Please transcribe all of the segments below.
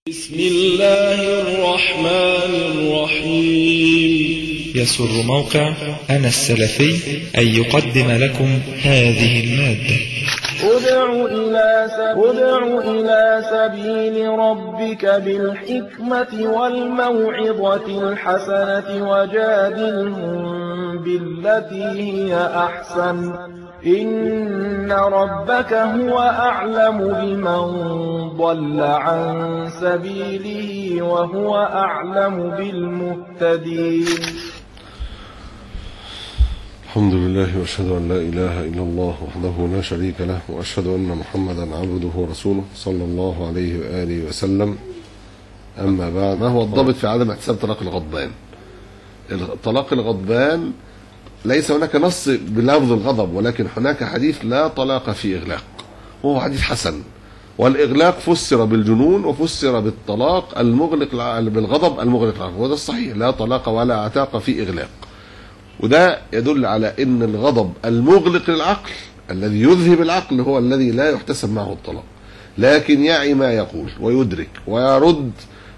بسم الله الرحمن الرحيم. يسر موقع أنا السلفي أن يقدم لكم هذه المادة. ادع إلى سبيل ربك بالحكمة والموعظة الحسنة وجادلهم بالتي هي أحسن إن ربك هو أعلم بمن ضل عن سبيله وهو أعلم بالمهتدين. الحمد لله وأشهد أن لا إله إلا الله وحده لا شريك له وأشهد أن محمدا عبده ورسوله صلى الله عليه وآله وسلم. أما بعد، ما هو الضابط في عدم احتساب طلاق الغضبان؟ طلاق الغضبان ليس هناك نص بلفظ الغضب، ولكن هناك حديث لا طلاق في إغلاق، وهو حديث حسن. والإغلاق فسر بالجنون وفسر بالطلاق المغلق بالغضب المغلق العقل، وده الصحيح، لا طلاق ولا عتاق في إغلاق. وده يدل على ان الغضب المغلق للعقل الذي يذهب العقل هو الذي لا يحتسب معه الطلاق، لكن يعي ما يقول ويدرك ويرد.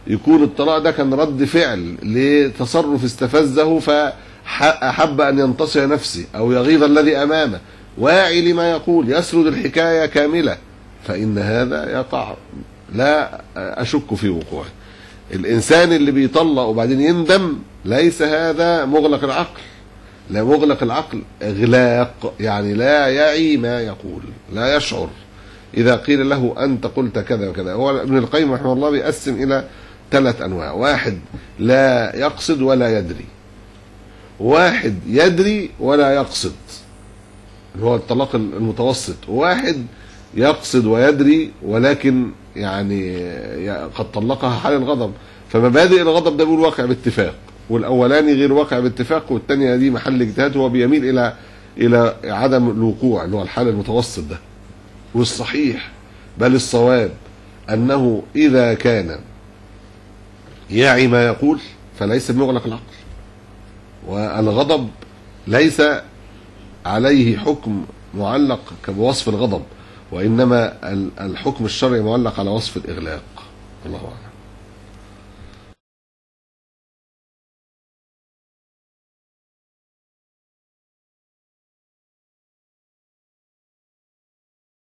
يكون الطلاق ده كان رد فعل لتصرف استفزه فأحب أن ينتصر نفسه أو يغيظ الذي أمامه، واعي لما يقول، يسرد الحكاية كاملة، فإن هذا يقع، لا أشك في وقوعه. الإنسان اللي بيطلق وبعدين يندم ليس هذا مغلق العقل، لا، مغلق العقل إغلاق، يعني لا يعي ما يقول، لا يشعر. إذا قيل له أنت قلت كذا وكذا، هو ابن القيم رحمه الله بيقسم إلى 3 أنواع: واحد لا يقصد ولا يدري، واحد يدري ولا يقصد هو الطلاق المتوسط، وواحد يقصد ويدري ولكن يعني قد طلقها حال الغضب. فمبادئ الغضب ده بيقول واقع باتفاق، والاولاني غير واقع باتفاق، والثانيه دي محل اجتهاد، هو بيميل الى عدم الوقوع اللي هو الحال المتوسط ده. والصحيح بل الصواب انه اذا كان يعي ما يقول فليس بمغلق العقل، والغضب ليس عليه حكم معلق بوصف الغضب، وانما الحكم الشرعي معلق على وصف الاغلاق. الله اعلم.